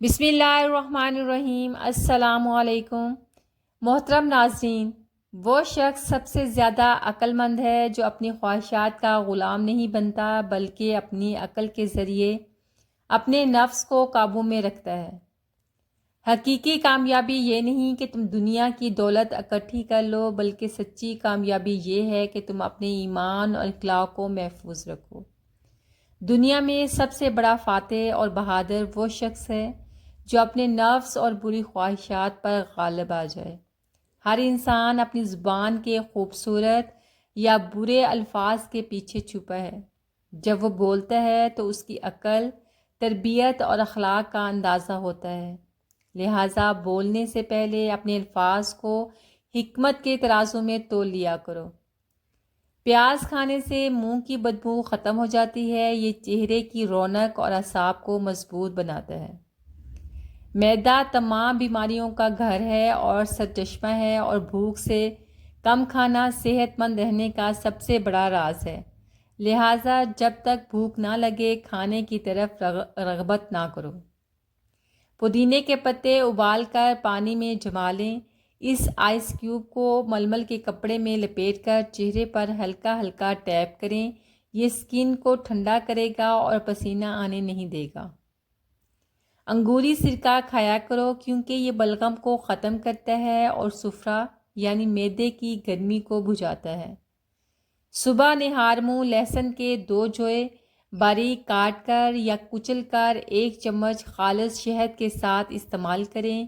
بسم اللہ الرحمن الرحیم۔ السلام علیکم محترم ناظرین۔ وہ شخص سب سے زیادہ عقل مند ہے جو اپنی خواہشات کا غلام نہیں بنتا بلکہ اپنی عقل کے ذریعے اپنے نفس کو قابو میں رکھتا ہے۔ حقیقی کامیابی یہ نہیں کہ تم دنیا کی دولت اکٹھی کر لو، بلکہ سچی کامیابی یہ ہے کہ تم اپنے ایمان اور اخلاق کو محفوظ رکھو۔ دنیا میں سب سے بڑا فاتح اور بہادر وہ شخص ہے جو اپنے نفس اور بری خواہشات پر غالب آ جائے۔ ہر انسان اپنی زبان کے خوبصورت یا برے الفاظ کے پیچھے چھپا ہے۔ جب وہ بولتا ہے تو اس کی عقل، تربیت اور اخلاق کا اندازہ ہوتا ہے، لہٰذا بولنے سے پہلے اپنے الفاظ کو حکمت کے ترازو میں تول لیا کرو۔ پیاز کھانے سے منہ کی بدبو ختم ہو جاتی ہے، یہ چہرے کی رونق اور اعصاب کو مضبوط بناتا ہے۔ معدہ تمام بیماریوں کا گھر ہے اور سرچشمہ ہے، اور بھوک سے کم کھانا صحت مند رہنے کا سب سے بڑا راز ہے۔ لہٰذا جب تک بھوک نہ لگے کھانے کی طرف رغبت نہ کرو۔ پودینے کے پتے ابال کر پانی میں جما لیں۔ اس آئس کیوب کو ململ کے کپڑے میں لپیٹ کر چہرے پر ہلکا ہلکا ٹیپ کریں۔ یہ سکن کو ٹھنڈا کرے گا اور پسینہ آنے نہیں دے گا۔ انگوری سرکہ کھایا کرو کیونکہ یہ بلغم کو ختم کرتا ہے اور سفرہ یعنی معدے کی گرمی کو بجھاتا ہے۔ صبح نہار منہ لہسن کے 2 جوئے باریک کاٹ کر یا کچل کر 1 چمچ خالص شہد کے ساتھ استعمال کریں،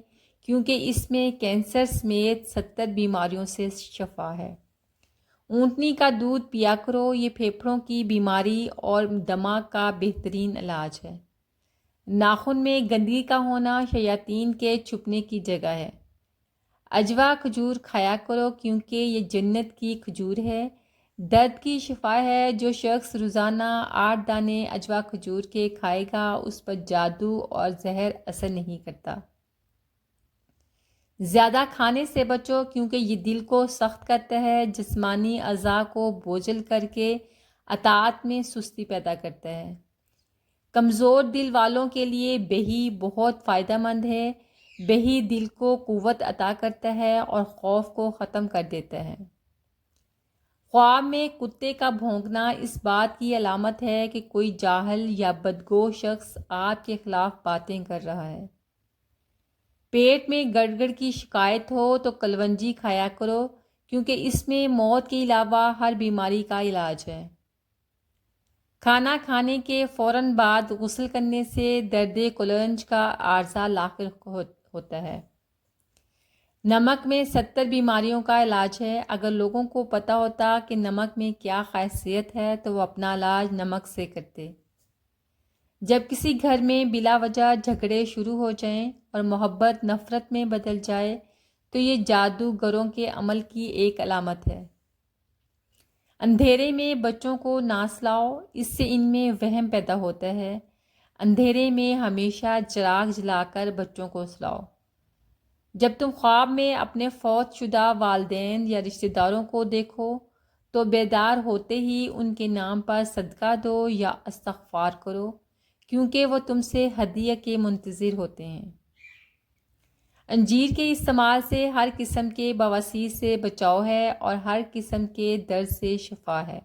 کیونکہ اس میں کینسر سمیت 70 بیماریوں سے شفا ہے۔ اونٹنی کا دودھ پیا کرو، یہ پھیپھڑوں کی بیماری اور دمہ کا بہترین علاج ہے۔ ناخن میں گندگی کا ہونا شیاطین کے چھپنے کی جگہ ہے۔ عجوا کھجور کھایا کرو کیونکہ یہ جنت کی کھجور ہے، درد کی شفا ہے۔ جو شخص روزانہ 8 دانے عجوا کھجور کے کھائے گا اس پر جادو اور زہر اثر نہیں کرتا۔ زیادہ کھانے سے بچو کیونکہ یہ دل کو سخت کرتا ہے، جسمانی اعضاء کو بوجھل کر کے اطاعت میں سستی پیدا کرتا ہے۔ کمزور دل والوں کے لیے بہی بہت فائدہ مند ہے۔ بہی دل کو قوت عطا کرتا ہے اور خوف کو ختم کر دیتا ہے۔ خواب میں کتے کا بھونکنا اس بات کی علامت ہے کہ کوئی جاہل یا بدگو شخص آپ کے خلاف باتیں کر رہا ہے۔ پیٹ میں گڑگڑ کی شکایت ہو تو کلونجی کھایا کرو کیونکہ اس میں موت کے علاوہ ہر بیماری کا علاج ہے۔ کھانا کھانے کے فوراً بعد غسل کرنے سے درد کلنج کا عارضہ لاحق ہوتا ہے۔ نمک میں 70 بیماریوں کا علاج ہے۔ اگر لوگوں کو پتہ ہوتا کہ نمک میں کیا خاصیت ہے تو وہ اپنا علاج نمک سے کرتے۔ جب کسی گھر میں بلا وجہ جھگڑے شروع ہو جائیں اور محبت نفرت میں بدل جائے تو یہ جادوگروں کے عمل کی ایک علامت ہے۔ اندھیرے میں بچوں کو نہ سلاؤ، اس سے ان میں وہم پیدا ہوتا ہے۔ اندھیرے میں ہمیشہ چراغ جلا کر بچوں کو سلاؤ۔ جب تم خواب میں اپنے فوت شدہ والدین یا رشتہ داروں کو دیکھو تو بیدار ہوتے ہی ان کے نام پر صدقہ دو یا استغفار کرو، کیونکہ وہ تم سے ہدیہ کے منتظر ہوتے ہیں۔ انجیر کے استعمال سے ہر قسم کے بواسیر سے بچاؤ ہے اور ہر قسم کے درد سے شفا ہے۔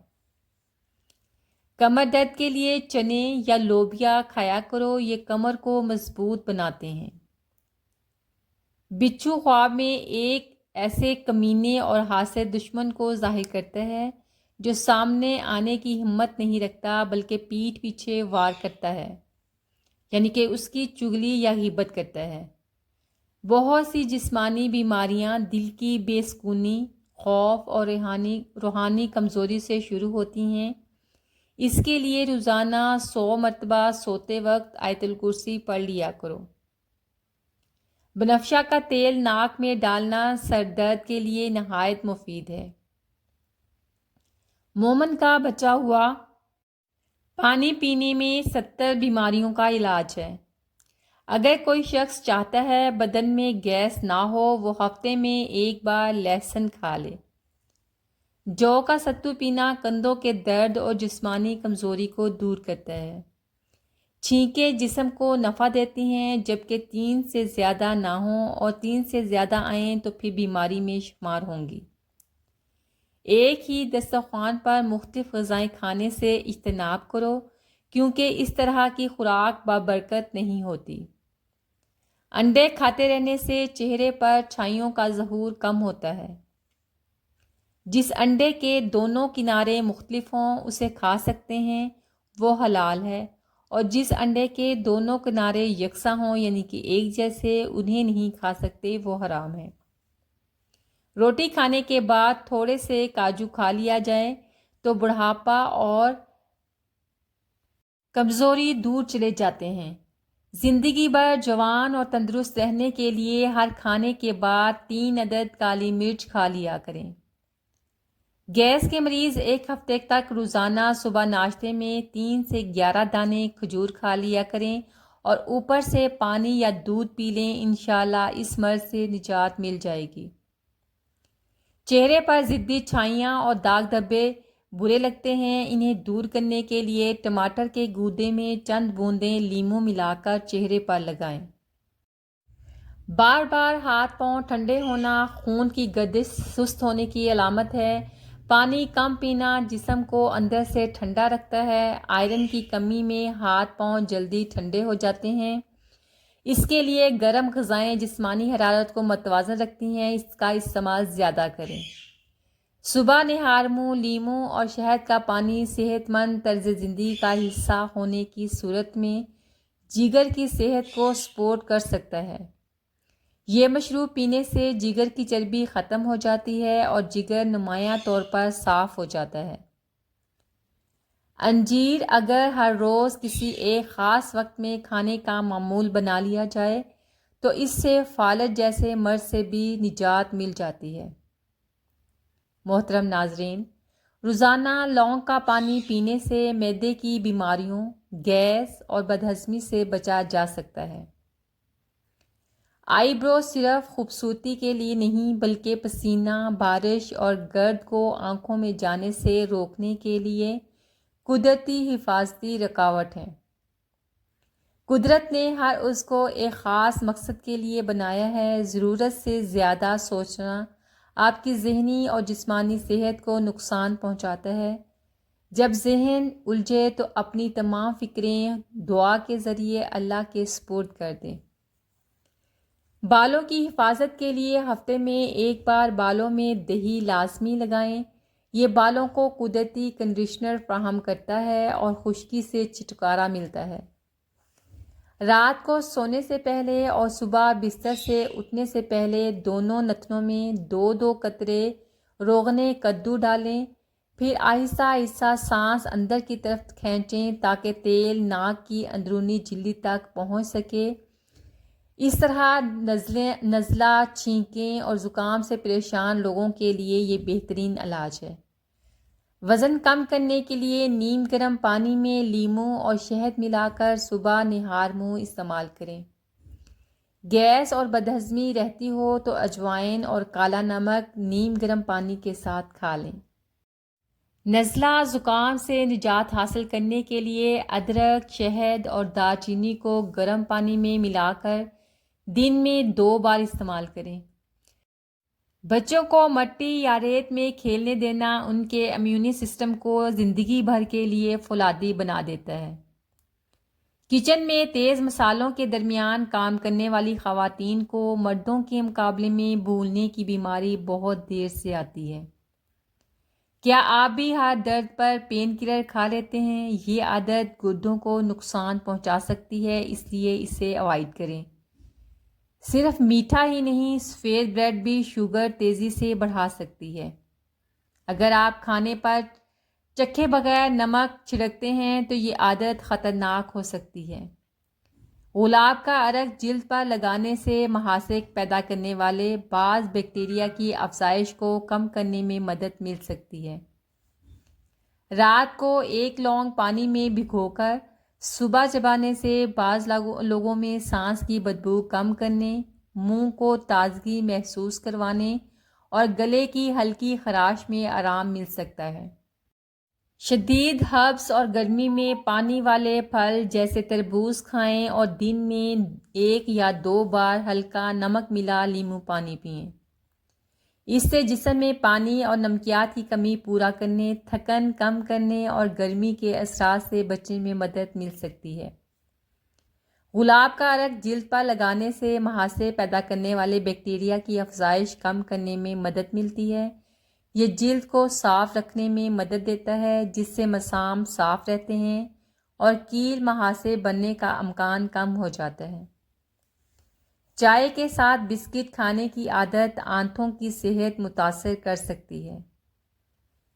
کمر درد کے لیے چنے یا لوبیا کھایا کرو، یہ کمر کو مضبوط بناتے ہیں۔ بچھو خواب میں ایک ایسے کمینے اور حاسد دشمن کو ظاہر کرتا ہے جو سامنے آنے کی ہمت نہیں رکھتا بلکہ پیٹھ پیچھے وار کرتا ہے، یعنی کہ اس کی چغلی یا غیبت کرتا ہے۔ بہت سی جسمانی بیماریاں دل کی بے سکونی، خوف اور روحانی کمزوری سے شروع ہوتی ہیں۔ اس کے لیے روزانہ 100 مرتبہ سوتے وقت آیت الکرسی پڑھ لیا کرو۔ بنفشہ کا تیل ناک میں ڈالنا سر درد کے لیے نہایت مفید ہے۔ مومن کا بچا ہوا پانی پینے میں 70 بیماریوں کا علاج ہے۔ اگر کوئی شخص چاہتا ہے بدن میں گیس نہ ہو، وہ ہفتے میں 1 بار لہسن کھا لے۔ جو کا ستو پینا کندھوں کے درد اور جسمانی کمزوری کو دور کرتا ہے۔ چھینکیں جسم کو نفع دیتی ہیں، جبکہ 3 سے زیادہ نہ ہوں اور 3 سے زیادہ آئیں تو پھر بیماری میں شمار ہوں گی۔ ایک ہی دسترخوان پر مختلف غذائیں کھانے سے اجتناب کرو، کیونکہ اس طرح کی خوراک بابرکت نہیں ہوتی۔ انڈے کھاتے رہنے سے چہرے پر چھائیوں کا ظہور کم ہوتا ہے۔ جس انڈے کے دونوں کنارے مختلف ہوں اسے کھا سکتے ہیں، وہ حلال ہے، اور جس انڈے کے دونوں کنارے یکساں ہوں یعنی کہ ایک جیسے، انہیں نہیں کھا سکتے، وہ حرام ہے۔ روٹی کھانے کے بعد تھوڑے سے کاجو کھا لیا جائے تو بڑھاپا اور کمزوری دور چلے جاتے ہیں۔ زندگی بھر جوان اور تندرست رہنے کے لیے ہر کھانے کے بعد 3 عدد کالی مرچ کھا لیا کریں۔ گیس کے مریض ایک ہفتے تک روزانہ صبح ناشتے میں 3 سے 11 دانے کھجور کھا لیا کریں اور اوپر سے پانی یا دودھ پی لیں، انشاءاللہ اس مرض سے نجات مل جائے گی۔ چہرے پر ضدی چھائیاں اور داغ دھبے برے لگتے ہیں، انہیں دور کرنے کے لیے ٹماٹر کے گودے میں چند بوندیں لیموں ملا کر چہرے پر لگائیں۔ بار بار ہاتھ پاؤں ٹھنڈے ہونا خون کی گردش سست ہونے کی علامت ہے۔ پانی کم پینا جسم کو اندر سے ٹھنڈا رکھتا ہے۔ آئرن کی کمی میں ہاتھ پاؤں جلدی ٹھنڈے ہو جاتے ہیں، اس کے لیے گرم غذائیں جسمانی حرارت کو متوازن رکھتی ہیں، اس کا استعمال زیادہ کریں۔ صبح نہار منہ لیموں اور شہد کا پانی صحت مند طرز زندگی کا حصہ ہونے کی صورت میں جگر کی صحت کو سپورٹ کر سکتا ہے۔ یہ مشروب پینے سے جگر کی چربی ختم ہو جاتی ہے اور جگر نمایاں طور پر صاف ہو جاتا ہے۔ انجیر اگر ہر روز کسی ایک خاص وقت میں کھانے کا معمول بنا لیا جائے تو اس سے فالج جیسے مرض سے بھی نجات مل جاتی ہے۔ محترم ناظرین، روزانہ لونگ کا پانی پینے سے معدے کی بیماریوں، گیس اور بدہضمی سے بچا جا سکتا ہے۔ آئی برو صرف خوبصورتی کے لیے نہیں بلکہ پسینہ، بارش اور گرد کو آنکھوں میں جانے سے روکنے کے لیے قدرتی حفاظتی رکاوٹ ہیں۔ قدرت نے ہر عضو کو ایک خاص مقصد کے لیے بنایا ہے۔ ضرورت سے زیادہ سوچنا آپ کی ذہنی اور جسمانی صحت کو نقصان پہنچاتا ہے۔ جب ذہن الجھے تو اپنی تمام فکریں دعا کے ذریعے اللہ کے سپرد کر دیں۔ بالوں کی حفاظت کے لیے ہفتے میں ایک بار بالوں میں دہی لازمی لگائیں۔ یہ بالوں کو قدرتی کنڈیشنر فراہم کرتا ہے اور خشکی سے چھٹکارا ملتا ہے۔ رات کو سونے سے پہلے اور صبح بستر سے اٹھنے سے پہلے دونوں نتنوں میں 2 قطرے روغن کدو ڈالیں، پھر آہستہ آہستہ سانس اندر کی طرف کھینچیں تاکہ تیل ناک کی اندرونی جھلی تک پہنچ سکے۔ اس طرح نزلہ، چھینکیں اور زکام سے پریشان لوگوں کے لیے یہ بہترین علاج ہے۔ وزن کم کرنے کے لیے نیم گرم پانی میں لیموں اور شہد ملا کر صبح نہار منہ استعمال کریں۔ گیس اور بدہضمی رہتی ہو تو اجوائن اور کالا نمک نیم گرم پانی کے ساتھ کھا لیں۔ نزلہ زکام سے نجات حاصل کرنے کے لیے ادرک، شہد اور دار چینی کو گرم پانی میں ملا کر دن میں 2 بار استعمال کریں۔ بچوں کو مٹی یا ریت میں کھیلنے دینا ان کے امیونی سسٹم کو زندگی بھر کے لیے فولادی بنا دیتا ہے۔ کچن میں تیز مسالوں کے درمیان کام کرنے والی خواتین کو مردوں کے مقابلے میں بھولنے کی بیماری بہت دیر سے آتی ہے۔ کیا آپ بھی ہر درد پر پین کلر کھا لیتے ہیں؟ یہ عادت گردوں کو نقصان پہنچا سکتی ہے، اس لیے اسے اوائڈ کریں۔ صرف میٹھا ہی نہیں، سفید بریڈ بھی شوگر تیزی سے بڑھا سکتی ہے۔ اگر آپ کھانے پر چکھے بغیر نمک چھڑکتے ہیں تو یہ عادت خطرناک ہو سکتی ہے۔ گلاب کا عرق جلد پر لگانے سے محاسک پیدا کرنے والے بعض بیکٹیریا کی افزائش کو کم کرنے میں مدد مل سکتی ہے۔ رات کو 1 لونگ پانی میں بھگو کر صبح چبانے سے بعض لوگوں میں سانس کی بدبو کم کرنے، منہ کو تازگی محسوس کروانے اور گلے کی ہلکی خراش میں آرام مل سکتا ہے۔ شدید ہربس اور گرمی میں پانی والے پھل جیسے تربوز کھائیں اور دن میں 1 یا 2 بار ہلکا نمک ملا لیموں پانی پئیں۔ اس سے جسم میں پانی اور نمکیات کی کمی پورا کرنے، تھکن کم کرنے اور گرمی کے اثرات سے بچنے میں مدد مل سکتی ہے۔ گلاب کا عرق جلد پر لگانے سے مہاسے پیدا کرنے والے بیکٹیریا کی افزائش کم کرنے میں مدد ملتی ہے۔ یہ جلد کو صاف رکھنے میں مدد دیتا ہے، جس سے مسام صاف رہتے ہیں اور کیل مہاسے بننے کا امکان کم ہو جاتا ہے۔ چائے کے ساتھ بسکٹ کھانے کی عادت آنتوں کی صحت متاثر کر سکتی ہے۔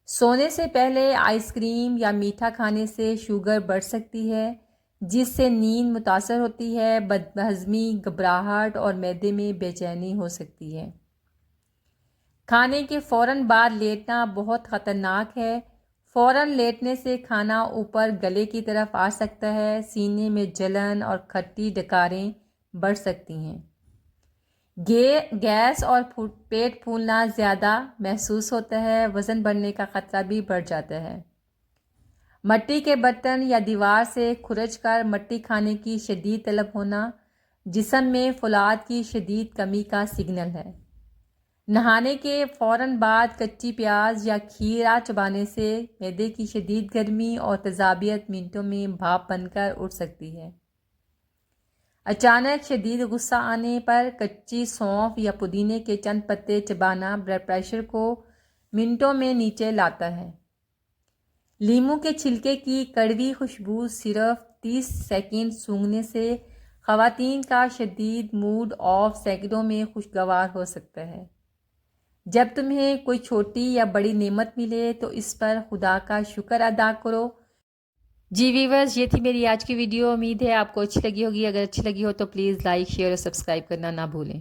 سونے سے پہلے آئس کریم یا میٹھا کھانے سے شوگر بڑھ سکتی ہے، جس سے نیند متاثر ہوتی ہے، بد ہضمی، گھبراہٹ اور معدے میں بے چینی ہو سکتی ہے۔ کھانے کے فوراً بعد لیٹنا بہت خطرناک ہے۔ فوراً لیٹنے سے کھانا اوپر گلے کی طرف آ سکتا ہے، سینے میں جلن اور کھٹی ڈکاریں بڑھ سکتی ہیں۔ گیس اور پیٹ پھولنا زیادہ محسوس ہوتا ہے، وزن بڑھنے کا خطرہ بھی بڑھ جاتا ہے۔ مٹی کے برتن یا دیوار سے کھرچ کر مٹی کھانے کی شدید طلب ہونا جسم میں فولاد کی شدید کمی کا سگنل ہے۔ نہانے کے فوراً بعد کچی پیاز یا کھیرا چبانے سے معدے کی شدید گرمی اور تیزابیت منٹوں میں بھاپ بن کر اٹھ سکتی ہے۔ اچانک شدید غصہ آنے پر کچی سونف یا پودینے کے چند پتے چبانا بلڈ پریشر کو منٹوں میں نیچے لاتا ہے۔ لیموں کے چھلکے کی کڑوی خوشبو صرف 30 سیکنڈ سونگھنے سے خواتین کا شدید موڈ آف سیکنڈوں میں خوشگوار ہو سکتا ہے۔ جب تمہیں کوئی چھوٹی یا بڑی نعمت ملے تو اس پر خدا کا شکر ادا کرو۔ جی ویورز، یہ تھی میری آج کی ویڈیو۔ امید ہے آپ کو اچھی لگی ہوگی۔ اگر اچھی لگی ہو تو پلیز لائک، شیئر اور سبسکرائب کرنا نہ بھولیں۔